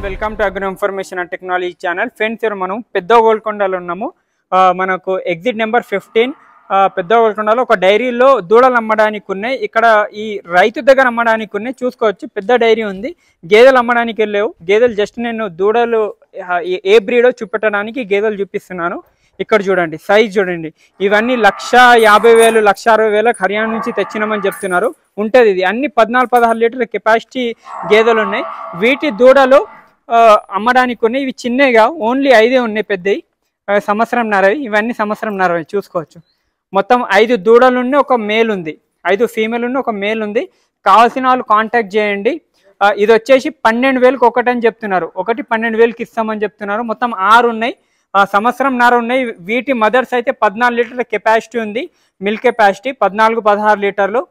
Welcome to agro information and technology channel. Friends, మనం పెద్ద గోల్కొండలో ఉన్నాము. మనకు ఎగ్జిట్ నెంబర్ 15 పెద్ద గోల్కొండలో ఒక డైరీలో దూడలు అమ్మడానికి ఉన్నాయి. ఇక్కడ ఈ రైతు దగ్గర అమ్మడానికి ఉన్నాయి. చూసుకోవచ్చు, పెద్ద డైరీ ఉంది. గేదెలు అమ్మడానికి వెళ్ళలేవు. గేదెలు జస్ట్ నేను దూడలు ఏ బ్రీడో చూపెట్టడానికి గేదెలు చూపిస్తున్నాను. ఇక్కడ చూడండి, సైజ్ చూడండి. ఇవన్నీ 1,50,000 1,60,000 హర్యానా నుంచి తెచ్చినామని చెప్తున్నారు. ఉంటుంది ఇది అన్ని 14-16 లీటర్ల కెపాసిటీ గేదెలు ఉన్నాయి. వీటి దూడలు అమ్మడానికి ఉన్నాయి. ఇవి చిన్నగా ఓన్లీ 5 ఉన్నాయి, పెద్దవి సంవత్సరంన్నరవి. ఇవన్నీ సంవత్సరంన్నరవి. చూసుకోవచ్చు, మొత్తం 5 దూడలు ఉన్నాయి, ఒక మేల్ ఉంది. 5 ఫీమేల్ ఉన్నాయి, ఒక మేల్ ఉంది. కావాల్సిన వాళ్ళు కాంటాక్ట్ చేయండి. ఇది వచ్చేసి 12,000కి ఒకటి అని చెప్తున్నారు. ఒకటి 12,000కి ఇస్తామని చెప్తున్నారు. మొత్తం 6 ఉన్నాయి, సంవత్సరంన్నర ఉన్నాయి. వీటి మదర్స్ అయితే 14 లీటర్ల కెపాసిటీ ఉంది. మిల్క్ కెపాసిటీ 14-16 లీటర్లు.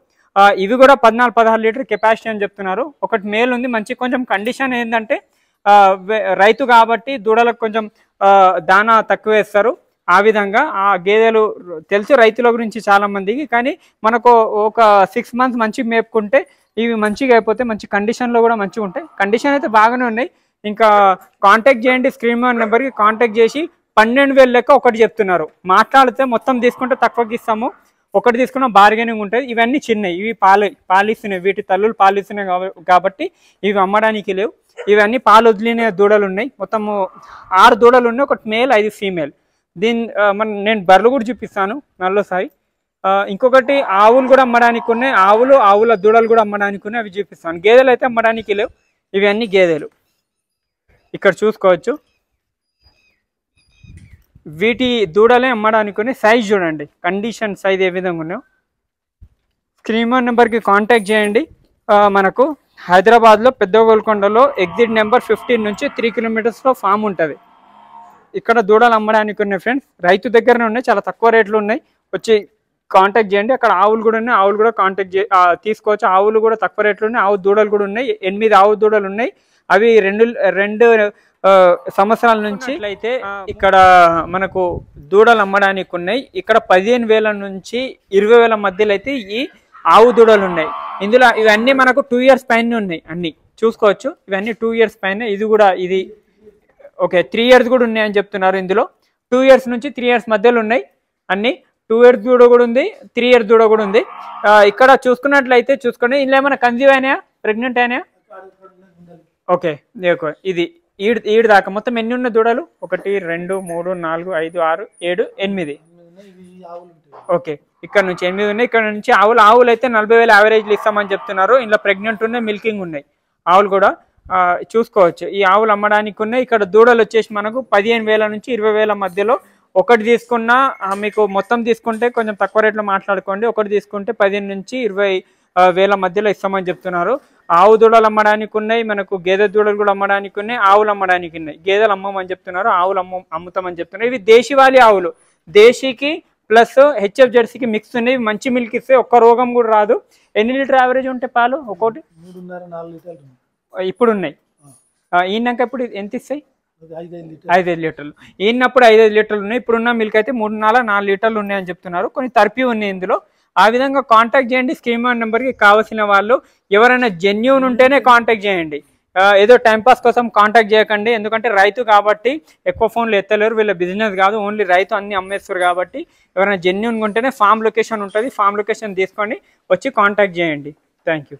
ఇవి కూడా 14-16 లీటర్ కెపాసిటీ అని చెప్తున్నారు. ఒకటి మేల్ ఉంది, మంచి కొంచెం కండిషన్ ఏంటంటే రైతు కాబట్టి దూడలకు కొంచెం దానా తక్కువ వేస్తారు. ఆ విధంగా ఆ గేదెలు తెలుసు రైతుల గురించి చాలా మందికి. కానీ మనకు ఒక 6 మంత్స్ మంచిగా మేపుకుంటే ఇవి మంచిగా అయిపోతే మంచి కండిషన్లో కూడా మంచిగా ఉంటాయి. కండిషన్ అయితే బాగానే ఉన్నాయి. ఇంకా కాంటాక్ట్ చేయండి. స్క్రీన్ నెంబర్కి కాంటాక్ట్ చేసి 12,000 లెక్క ఒకటి చెప్తున్నారు. మాట్లాడితే మొత్తం తీసుకుంటే తక్కువకి ఇస్తాము. ఒకటి తీసుకున్న బార్గెనింగ్ ఉంటుంది. ఇవన్నీ చిన్నవి, ఇవి పాలిస్తున్నాయి. వీటి తల్లులు పాలిస్తున్నాయి కాబట్టి ఇవి అమ్మడానికి లేవు. ఇవన్నీ పాలు వదిలిన దూడలు ఉన్నాయి. మొత్తము 6 దూడలు ఉన్నాయి, ఒకటి మేల్ 5 ఫీమేల్. నేను బర్రెలు కూడా చూపిస్తాను నల్లోసారి. ఇంకొకటి ఆవులు కూడా అమ్మడానికి ఉన్నాయి. ఆవుల దూడలు కూడా అమ్మడానికి ఉన్నాయి, అవి చూపిస్తాను. గేదెలు అయితే అమ్మడానికి లేవు. ఇవన్నీ గేదెలు ఇక్కడ చూసుకోవచ్చు. వీటి దూడలే అమ్మడానికి ఉన్నాయి. సైజ్ చూడండి, కండిషన్ సైజ్ ఏ విధంగా ఉన్నాయో. స్క్రీన్ నెంబర్కి కాంటాక్ట్ చేయండి. మనకు హైదరాబాద్లో పెద్ద గోల్కొండలో ఎగ్జిట్ నెంబర్ 15 నుంచి 3 కిలోమీటర్స్లో ఫామ్ ఉంటుంది. ఇక్కడ దూడలు అమ్మడానికి ఉన్నాయి ఫ్రెండ్స్. రైతు దగ్గరనే ఉన్నాయి, చాలా తక్కువ రేట్లు ఉన్నాయి. వచ్చి కాంటాక్ట్ చేయండి. అక్కడ ఆవులు కూడా ఉన్నాయి, ఆవులు కూడా కాంటాక్ట్ తీసుకోవచ్చు. ఆవులు కూడా తక్కువ రేట్లు ఉన్నాయి. ఆవు దూడలు కూడా ఉన్నాయి. 8 ఆవు దూడలు ఉన్నాయి. అవి 2 సంవత్సరాల నుంచి అయితే ఇక్కడ మనకు దూడలు అమ్మడానికి ఉన్నాయి. ఇక్కడ 15,000 నుంచి 20,000 మధ్యలో అయితే ఈ ఆవు దూడలు ఉన్నాయి. ఇందులో ఇవన్నీ మనకు 2 ఇయర్స్ పైన ఉన్నాయి. అన్ని చూసుకోవచ్చు, ఇవన్నీ 2 ఇయర్స్ పైన. ఇది ఓకే 3 ఇయర్స్ కూడా ఉన్నాయి అని చెప్తున్నారు. ఇందులో 2 ఇయర్స్ నుంచి 3 ఇయర్స్ మధ్యలో ఉన్నాయి అన్ని. 2 ఇయర్స్ దూడ కూడా ఉంది, 3 ఇయర్స్ దూడ కూడా ఉంది. ఇక్కడ చూసుకున్నట్లయితే చూసుకోండి, ఇందులో ఏమైనా కన్సీవ్ అయినాయా, ప్రెగ్నెంట్ అయినాయా? ఓకే, ఇది ఈడు దాకా మొత్తం ఎన్ని ఉన్న దూడలు? 1 2 3 4 5 6 7 8. ఓకే, ఇక్కడ నుంచి 8 ఉన్నాయి. ఇక్కడ నుంచి ఆవులు అయితే 40,000 యావరేజ్లు ఇస్తామని చెప్తున్నారు. ఇందులో ప్రెగ్నెంట్ ఉన్నాయి, మిల్కింగ్ ఉన్నాయి ఆవులు కూడా చూసుకోవచ్చు. ఈ ఆవులు అమ్మడానికి ఉన్నాయి. ఇక్కడ దూడలు వచ్చేసి మనకు 15,000 నుంచి 20,000 మధ్యలో. ఒకటి తీసుకున్నా మీకు మొత్తం తీసుకుంటే కొంచెం తక్కువ రేట్లో మాట్లాడుకోండి. ఒకటి తీసుకుంటే 15 నుంచి 20,000 మధ్యలో ఇస్తామని చెప్తున్నారు. ఆవు దూడలు అమ్మడానికి ఉన్నాయి, మనకు గేదె దూడలు కూడా అమ్మడానికి ఉన్నాయి, ఆవులు అమ్మడానికి ఉన్నాయి. గేదెలు అమ్మమని చెప్తున్నారు, ఆవులు అమ్ముతామని చెప్తున్నారు. ఇవి దేశీవాలి ఆవులు, దేశీకి ప్లస్ హెచ్ఎఫ్ జెర్సీకి మిక్స్ ఉన్నాయి. మంచి మిల్క్ ఇస్తే ఒక్క రోగం కూడా రాదు. ఎన్ని లీటర్ యావరేజ్ ఉంటే పాలు? ఒకటి 3.5-4 లీటర్లు ఇప్పుడు ఉన్నాయి. ఈనాక ఇప్పుడు ఎంత ఇస్తాయి? 5 లీటర్లు. ఈనప్పుడు 5 లీటర్లు ఉన్నాయి. ఇప్పుడున్న మిల్క్ అయితే 3.5-4 లీటర్లు ఉన్నాయని చెప్తున్నారు. కొన్ని తరిపి ఉన్నాయి ఇందులో. ఆ విధంగా కాంటాక్ట్ చేయండి. స్క్రీన్ నెంబర్కి కావాల్సిన వాళ్ళు ఎవరైనా జెన్యూన్ ఉంటేనే కాంటాక్ట్ చేయండి. ఏదో టైంపాస్ కోసం కాంటాక్ట్ చేయకండి. ఎందుకంటే రైతు కాబట్టి ఎక్కువ ఫోన్లు ఎత్తలేరు. వీళ్ళ బిజినెస్ కాదు, ఓన్లీ రైతు అన్ని అమ్మేస్తారు కాబట్టి ఎవరైనా జెన్యూన్గా ఉంటేనే ఫామ్ లొకేషన్ ఉంటుంది. ఫామ్ లొకేషన్ తీసుకొని వచ్చి కాంటాక్ట్ చేయండి. Thank you.